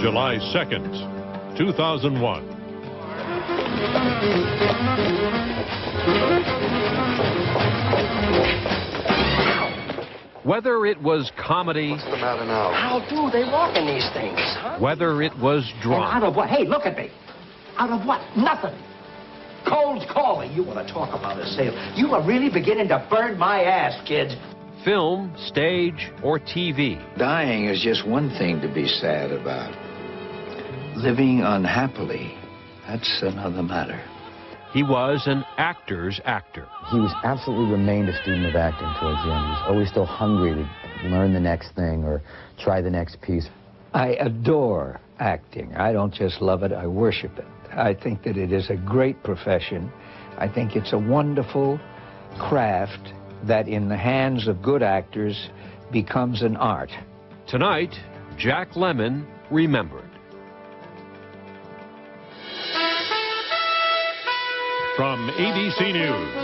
July 2nd, 2001. Whether it was comedy... What's the matter now? How do they walk in these things, huh? Whether it was drama... And out of what? Hey, look at me. Out of what? Nothing. Cold calling. You want to talk about a sale? You are really beginning to burn my ass, kids. Film, stage, or TV. Dying is just one thing to be sad about. Living unhappily, that's another matter. He was an actor's actor. He was absolutely remained a student of acting towards the end. He was always still hungry to learn the next thing or try the next piece. I adore acting. I don't just love it, I worship it. I think that it is a great profession. I think it's a wonderful craft that in the hands of good actors becomes an art. Tonight, Jack Lemmon remembered. From ABC News,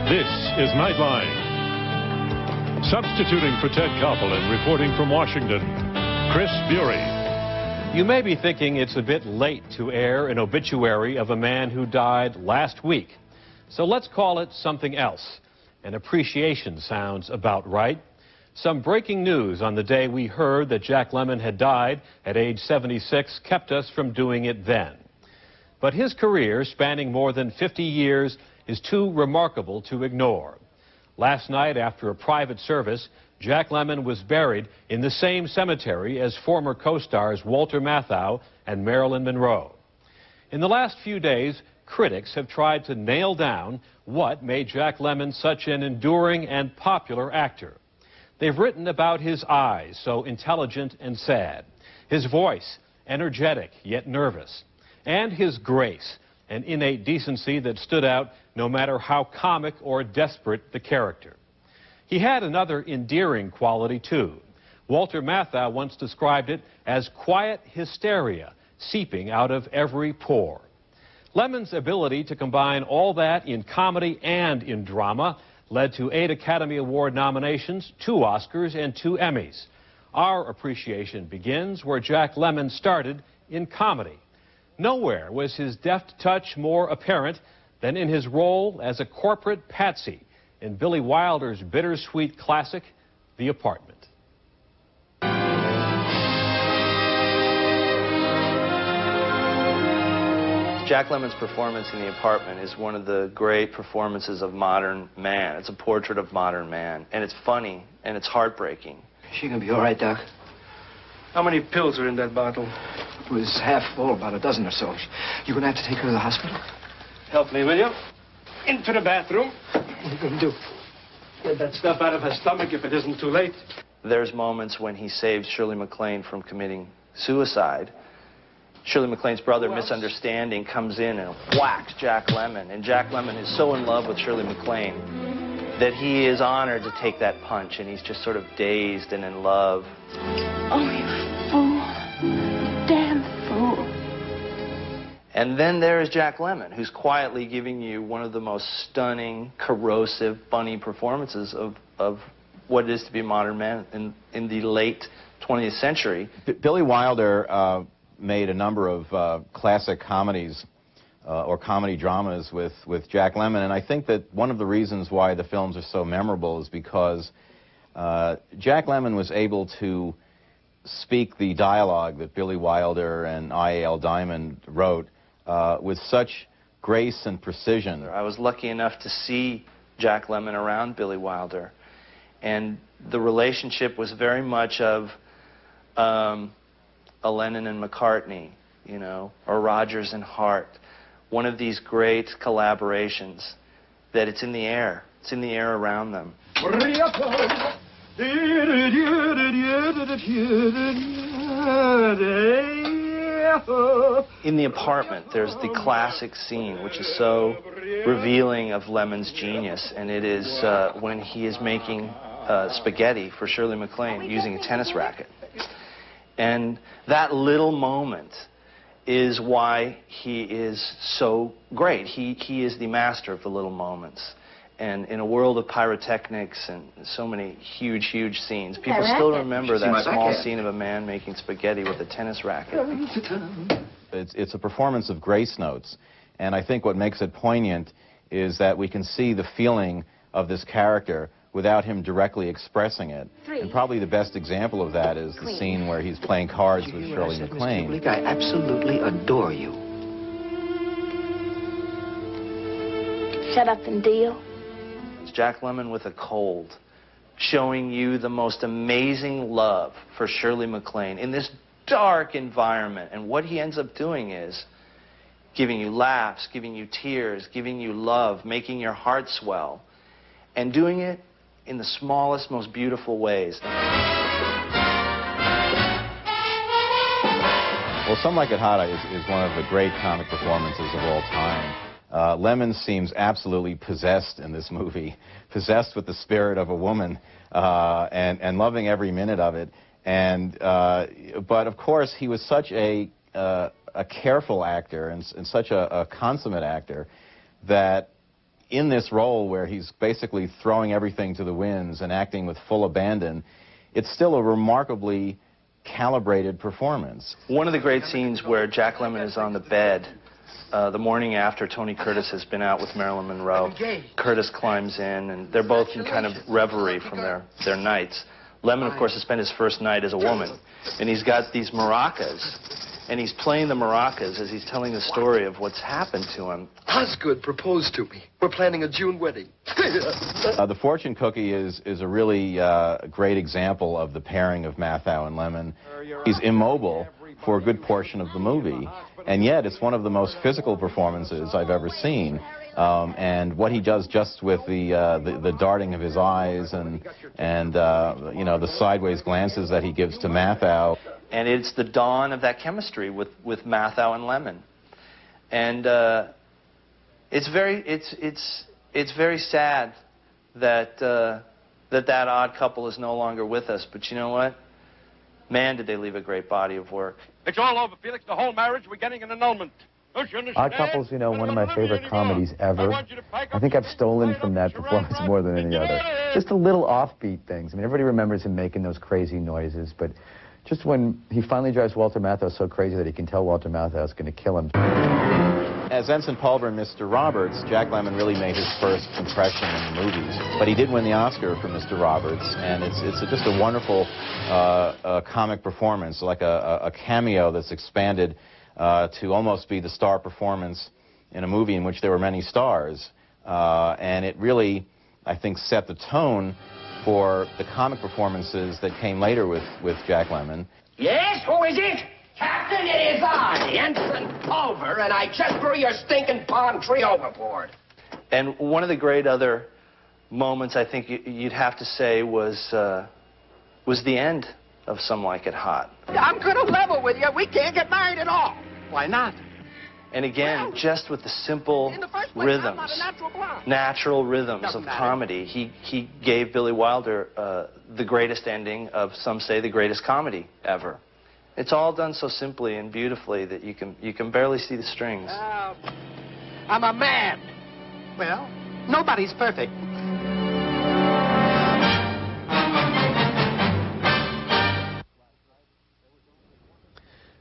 this is Nightline. Substituting for Ted Koppel and reporting from Washington, Chris Bury. You may be thinking it's a bit late to air an obituary of a man who died last week. So let's call it something else. An appreciation sounds about right. Some breaking news on the day we heard that Jack Lemmon had died at age 76 kept us from doing it then. But his career, spanning more than 50 years, is too remarkable to ignore. Last night, after a private service, Jack Lemmon was buried in the same cemetery as former co-stars Walter Matthau and Marilyn Monroe. In the last few days, critics have tried to nail down what made Jack Lemmon such an enduring and popular actor. They've written about his eyes, so intelligent and sad, his voice, energetic yet nervous, and his grace, an innate decency that stood out no matter how comic or desperate the character. He had another endearing quality, too. Walter Matthau once described it as quiet hysteria seeping out of every pore. Lemmon's ability to combine all that in comedy and in drama led to 8 Academy Award nominations, 2 Oscars, and 2 Emmys. Our appreciation begins where Jack Lemmon started, in comedy. Nowhere was his deft touch more apparent than in his role as a corporate patsy in Billy Wilder's bittersweet classic, The Apartment. Jack Lemmon's performance in The Apartment is one of the great performances of modern man. It's a portrait of modern man, and it's funny, and it's heartbreaking. She gonna be all right, Doc? How many pills are in that bottle? It was half full, about a dozen or so. You gonna have to take her to the hospital? Help me, will you? Into the bathroom. What are you gonna do? Get that stuff out of her stomach if it isn't too late. There's moments when he saves Shirley MacLaine from committing suicide. Shirley MacLaine's brother, Misunderstanding, comes in and whacks Jack Lemmon. And Jack Lemmon is so in love with Shirley MacLaine that he is honored to take that punch, and he's just sort of dazed and in love. Oh, you fool. Damn fool. And then there is Jack Lemmon, who's quietly giving you one of the most stunning, corrosive, funny performances of what it is to be a modern man in the late 20th century. Billy Wilder made a number of classic comedies or comedy dramas with Jack Lemmon, and I think that one of the reasons why the films are so memorable is because Jack Lemmon was able to speak the dialogue that Billy Wilder and I.A.L. Diamond wrote with such grace and precision. I was lucky enough to see Jack Lemmon around Billy Wilder, and the relationship was very much of a Lennon and McCartney, you know, or Rodgers and Hart. One of these great collaborations that it's in the air. It's in the air around them. In The Apartment, there's the classic scene, which is so revealing of Lemmon's genius, and it is when he is making spaghetti for Shirley MacLaine using a tennis racket. And that little moment is why he is so great. He is the master of the little moments. And in a world of pyrotechnics and so many huge, huge scenes, people still remember that small scene of a man making spaghetti with a tennis racket. It's a performance of grace notes, and I think what makes it poignant is that we can see the feeling of this character without him directly expressing it. And probably the best example of that is the scene where he's playing cards with Shirley MacLaine. I absolutely adore you. Shut up and deal. It's Jack Lemmon with a cold, showing you the most amazing love for Shirley MacLaine in this dark environment. And what he ends up doing is giving you laughs, giving you tears, giving you love, making your heart swell, and doing it in the smallest, most beautiful ways. Well, Some Like It Hot is one of the great comic performances of all time. Lemmon seems absolutely possessed in this movie, possessed with the spirit of a woman, and loving every minute of it. But of course, he was such a careful actor and such a consummate actor that in this role where he's basically throwing everything to the winds and acting with full abandon, it's still a remarkably calibrated performance. One of the great scenes where Jack Lemmon is on the bed the morning after Tony Curtis has been out with Marilyn Monroe. Curtis climbs in, and they're both in kind of reverie from their nights. Lemmon, of course, has spent his first night as a woman, and he's got these maracas, and he's playing the maracas as he's telling the story of what's happened to him. Osgood proposed to me. We're planning a June wedding. The Fortune Cookie is a really great example of the pairing of Matthau and Lemmon. He's immobile for a good portion of the movie, and yet it's one of the most physical performances I've ever seen. And what he does just with the darting of his eyes and you know, the sideways glances that he gives to Matthau. And it's the dawn of that chemistry with Matthau and Lemmon. And it's very sad that that odd couple is no longer with us. But you know what? Man, did they leave a great body of work. It's all over, Felix. The whole marriage, we're getting an annulment. Odd Couple's, you know, one of my favorite comedies ever. I think I've stolen from that performance more than any other. Just the little offbeat things. I mean, everybody remembers him making those crazy noises, but just when he finally drives Walter Matthau so crazy that he can tell Walter Matthau is going to kill him. As Ensign Pulver and Mr. Roberts, Jack Lemmon really made his first impression in the movies. But he did win the Oscar for Mr. Roberts, and it's just a wonderful comic performance, like a cameo that's expanded to almost be the star performance in a movie in which there were many stars. And it really, I think, set the tone for the comic performances that came later with Jack Lemmon. Yes, who is it? Captain, it is I, Ensign Pulver, and I just threw your stinking palm tree overboard. And one of the great other moments I think you'd have to say was the end of Some Like It Hot. I'm going to level with you. We can't get married at all. Why not? And again, just with the simple rhythms, natural rhythms of comedy, he gave Billy Wilder the greatest ending of, some say, the greatest comedy ever. It's all done so simply and beautifully that you can barely see the strings. I'm a man. Well, nobody's perfect.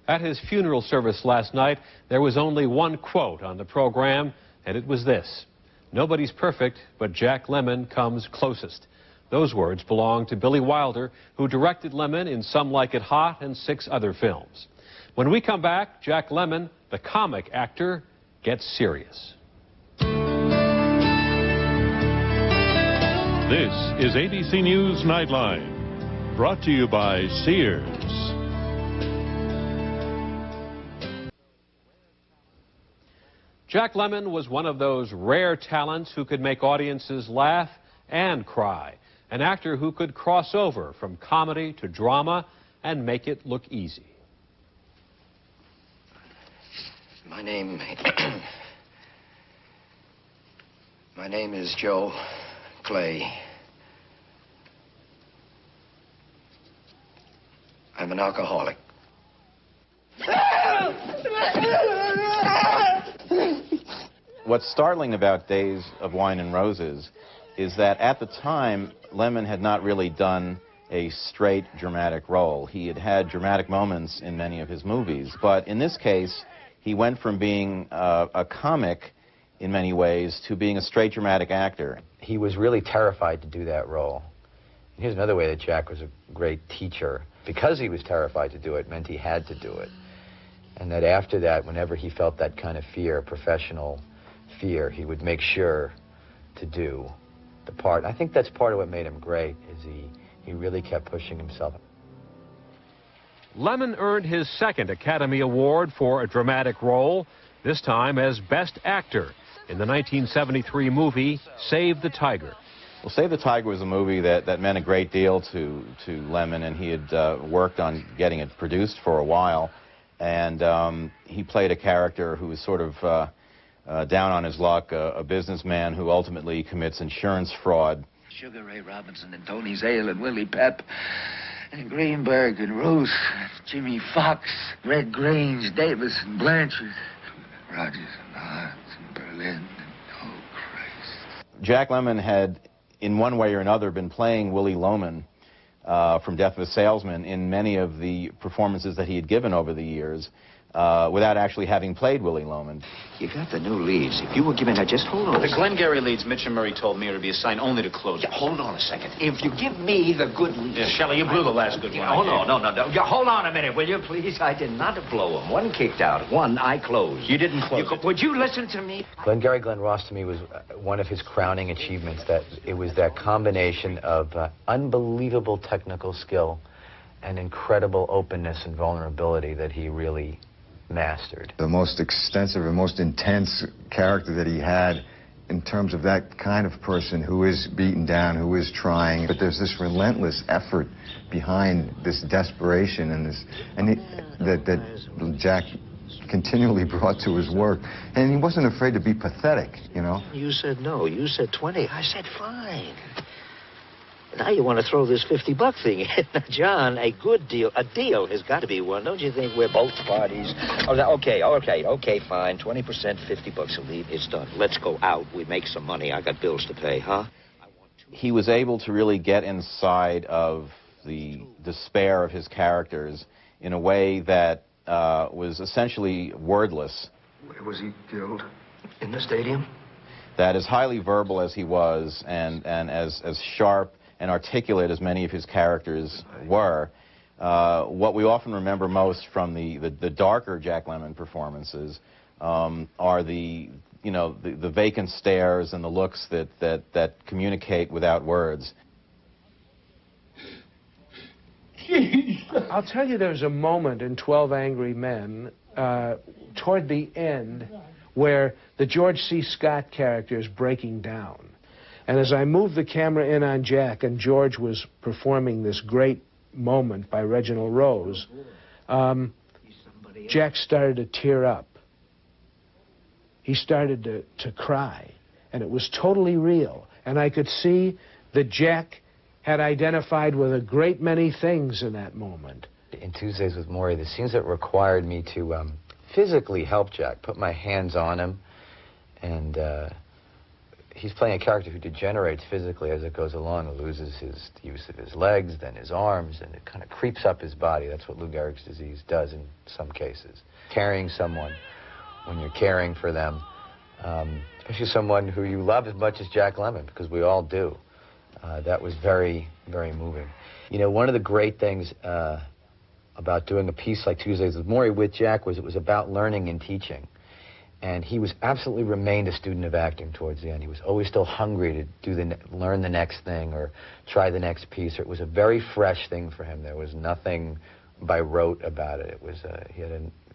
At his funeral service last night, there was only one quote on the program, and it was this: "Nobody's perfect, but Jack Lemmon comes closest." Those words belong to Billy Wilder, who directed Lemmon in Some Like It Hot and 6 other films. When we come back, Jack Lemmon, the comic actor, gets serious. This is ABC News Nightline, brought to you by Sears. Jack Lemmon was one of those rare talents who could make audiences laugh and cry. An actor who could cross over from comedy to drama and make it look easy. My name is Joe Clay. I'm an alcoholic. What's startling about Days of Wine and Roses is that at the time, Lemmon had not really done a straight dramatic role. He had had dramatic moments in many of his movies, but in this case, he went from being a comic in many ways to being a straight dramatic actor. He was really terrified to do that role. And here's another way that Jack was a great teacher. Because he was terrified to do it meant he had to do it. And that after that, whenever he felt that kind of fear, professional fear, he would make sure to do the part. I think that's part of what made him great, is he really kept pushing himself. Lemmon earned his second Academy Award for a dramatic role, this time as Best Actor in the 1973 movie Save the Tiger. Well, Save the Tiger was a movie that meant a great deal to Lemmon, and he had worked on getting it produced for a while. And he played a character who was sort of down on his luck, a businessman who ultimately commits insurance fraud. Sugar Ray Robinson and Tony Zale and Willie Pep and Greenberg and Ruth, Jimmy Fox, Red Grange, Davis and Blanchard, Rogers and Hart and Berlin and oh Christ. Jack Lemmon had, in one way or another, been playing Willie Loman from Death of a Salesman in many of the performances that he had given over the years, without actually having played Willie Loman. You got the new leads. If you were given that, just hold on. The Glengarry leads, Mitch and Murray told me, are to be assigned only to closers. Yeah, hold on a second. If you give me the good leads... Yeah, Shelley, you blew the last good one. Oh, no. Yeah, hold on a minute, will you, please? I did not blow them. One kicked out. One I closed. You didn't close it. Would you listen to me? Glengarry Glen Ross, to me, was one of his crowning achievements. That it was that combination of unbelievable technical skill and incredible openness and vulnerability that he really mastered. The most extensive and most intense character that he had in terms of that kind of person who is beaten down, who is trying, but there's this relentless effort behind this desperation and that Jack continually brought to his work. And he wasn't afraid to be pathetic, you know. You said no. You said 20. I said fine. Now you want to throw this $50 thing in. John, a deal has got to be one. Don't you think we're both parties? Okay, fine. 20%, $50 a lead. It's done. Let's go out. We make some money. I got bills to pay, huh? He was able to really get inside of the despair of his characters in a way that was essentially wordless. Where was he killed? In the stadium? That as highly verbal as he was, and as sharp and articulate as many of his characters were, what we often remember most from the darker Jack Lemmon performances are the vacant stares and the looks that communicate without words. I'll tell you, there's a moment in 12 Angry Men toward the end where the George C. Scott character is breaking down. And as I moved the camera in on Jack, and George was performing this great moment by Reginald Rose, Jack started to tear up. He started to cry, and it was totally real. And I could see that Jack had identified with a great many things in that moment. In Tuesdays with Morrie, the scenes that required me to physically help Jack, put my hands on him, and he's playing a character who degenerates physically as it goes along, and loses his use of his legs, then his arms, and it kind of creeps up his body. That's what Lou Gehrig's disease does in some cases. Carrying someone, when you're caring for them, especially someone who you love as much as Jack Lemmon, because we all do, that was very, very moving. You know, one of the great things about doing a piece like Tuesdays with Morrie with Jack was it was about learning and teaching. And he was absolutely remained a student of acting towards the end. He was always still hungry to learn the next thing or try the next piece. It was a very fresh thing for him. There was nothing by rote about it. It was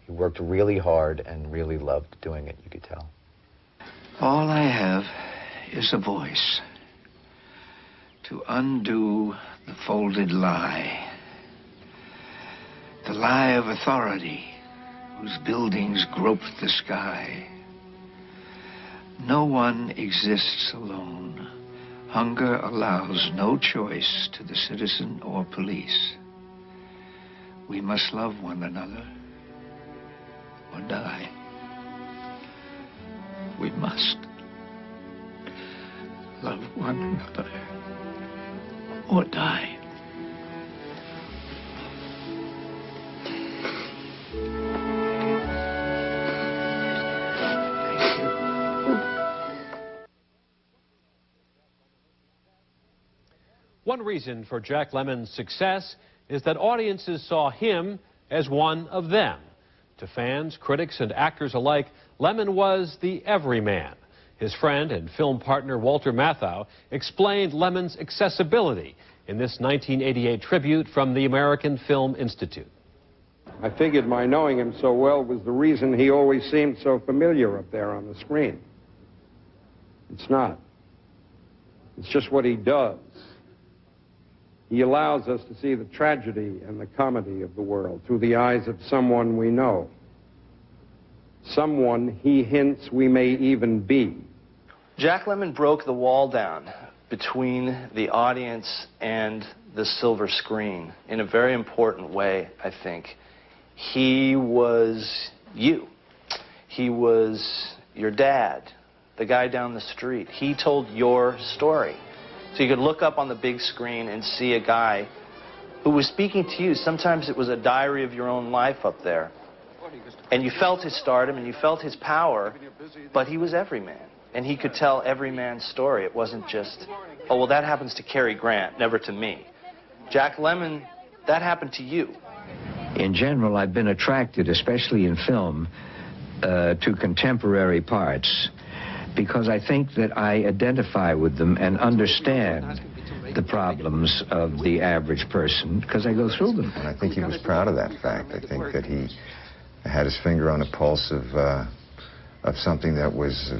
he worked really hard and really loved doing it, you could tell. All I have is a voice to undo the folded lie. The lie of authority, whose buildings grope the sky. No one exists alone. Hunger allows no choice to the citizen or police. We must love one another or die. We must love one grandmother or die. One reason for Jack Lemmon's success is that audiences saw him as one of them. To fans, critics, and actors alike, Lemmon was the everyman. His friend and film partner Walter Matthau explained Lemmon's accessibility in this 1988 tribute from the American Film Institute. I figured my knowing him so well was the reason he always seemed so familiar up there on the screen. It's not. It's just what he does. He allows us to see the tragedy and the comedy of the world through the eyes of someone we know. Someone he hints we may even be. Jack Lemmon broke the wall down between the audience and the silver screen in a very important way, I think. He was you. He was your dad, the guy down the street. He told your story. So you could look up on the big screen and see a guy who was speaking to you. Sometimes it was a diary of your own life up there. And you felt his stardom and you felt his power, but he was every man. And he could tell every man's story. It wasn't just, oh, well, that happens to Cary Grant, never to me. Jack Lemmon, that happened to you. In general, I've been attracted, especially in film, to contemporary parts, because I think that I identify with them and understand the problems of the average person, because I go through them. And I think he was proud of that fact. I think that he had his finger on the pulse of something that was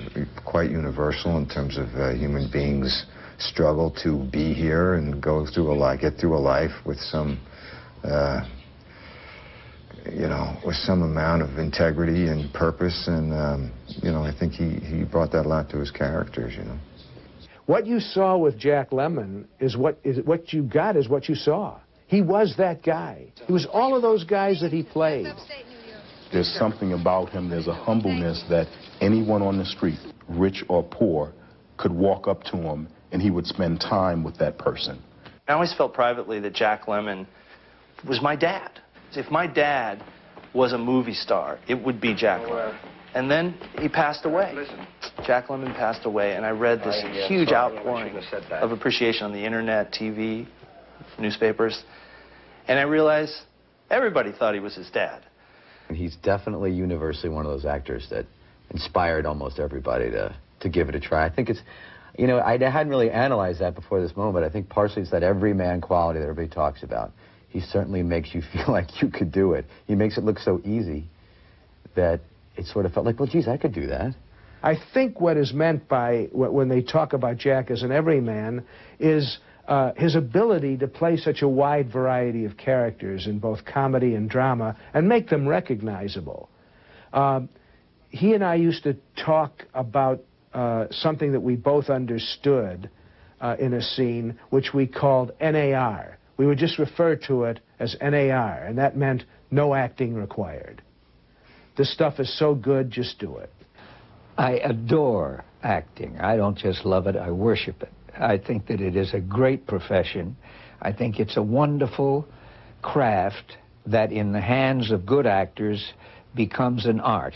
quite universal in terms of human beings' struggle to be here and go through get through a life with some, you know, with some amount of integrity and purpose. And, you know, I think he brought that a lot to his characters, you know. What you saw with Jack Lemmon is what you got is what you saw. He was that guy. He was all of those guys that he played. There's something about him, there's a humbleness that anyone on the street, rich or poor, could walk up to him and he would spend time with that person. I always felt privately that Jack Lemmon was my dad. If my dad was a movie star, it would be Jack Lemmon. And then he passed away. Jack Lemmon passed away, and I read this huge outpouring of appreciation on the internet, TV, newspapers. And I realized everybody thought he was his dad. He's definitely universally one of those actors that inspired almost everybody to give it a try. I think it's, you know, I hadn't really analyzed that before this moment, but I think partially it's that everyman quality that everybody talks about. He certainly makes you feel like you could do it. He makes it look so easy that it sort of felt like, well, geez, I could do that. I think what is meant by, when they talk about Jack as an everyman, is his ability to play such a wide variety of characters in both comedy and drama and make them recognizable. He and I used to talk about something that we both understood in a scene, which we called NAR. We would just refer to it as NAR, and that meant no acting required. This stuff is so good, just do it. I adore acting. I don't just love it, I worship it. I think that it is a great profession. I think it's a wonderful craft that in the hands of good actors becomes an art,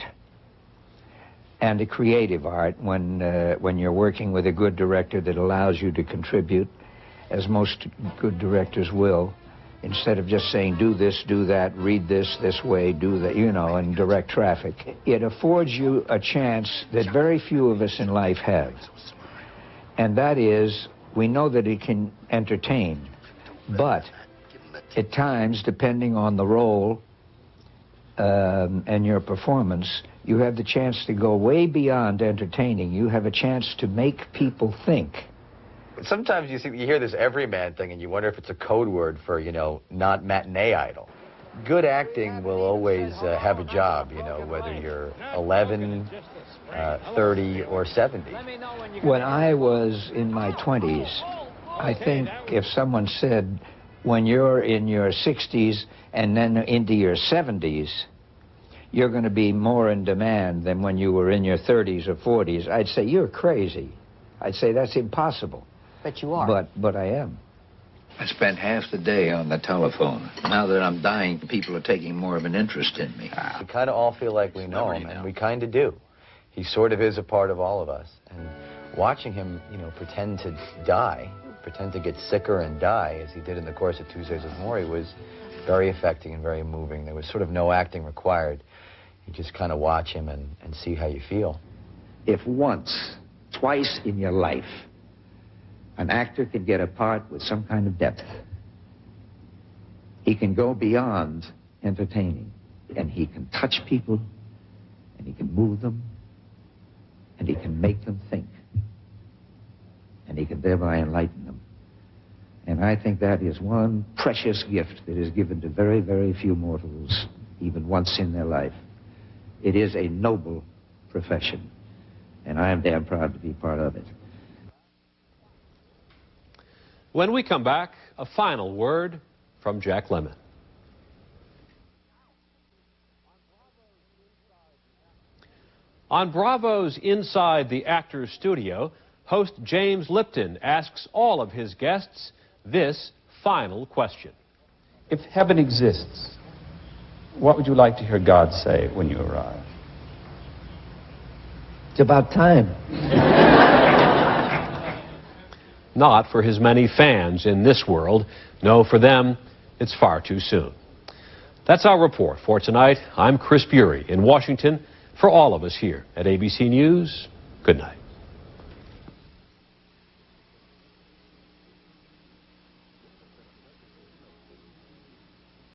and a creative art when you're working with a good director that allows you to contribute, as most good directors will, instead of just saying, do this, do that, read this way, do that, you know, and direct traffic. It affords you a chance that very few of us in life have. And that is, we know that it can entertain, but at times, depending on the role and your performance, you have the chance to go way beyond entertaining. You have a chance to make people think. Sometimes you hear this everyman thing and you wonder if it's a code word for, you know, not matinee idol. Good acting will always have a job, you know, whether you're 11, 30, or 70. When I was in my 20s, I think if someone said, when you're in your 60s and then into your 70s, you're going to be more in demand than when you were in your 30s or 40s, I'd say, you're crazy. I'd say, that's impossible. But you are. But I am. I spent half the day on the telephone. Now that I'm dying, people are taking more of an interest in me. We kind of all feel like we know him, and we kind of do. He sort of is a part of all of us. And watching him, you know, pretend to die, pretend to get sicker and die, as he did in the course of Tuesdays with Morrie, was very affecting and very moving. There was sort of no acting required. You just kind of watch him and see how you feel. If once, twice in your life, an actor can get a part with some kind of depth, he can go beyond entertaining, and he can touch people, and he can move them, and he can make them think, and he can thereby enlighten them. And I think that is one precious gift that is given to very, very few mortals, even once in their life. It is a noble profession, and I am damn proud to be part of it. When we come back, a final word from Jack Lemmon. On Bravo's Inside the Actors Studio, host James Lipton asks all of his guests this final question. If heaven exists, what would you like to hear God say when you arrive? It's about time. Not for his many fans in this world. No, for them, it's far too soon. That's our report for tonight. I'm Chris Bury in Washington. For all of us here at ABC News, good night.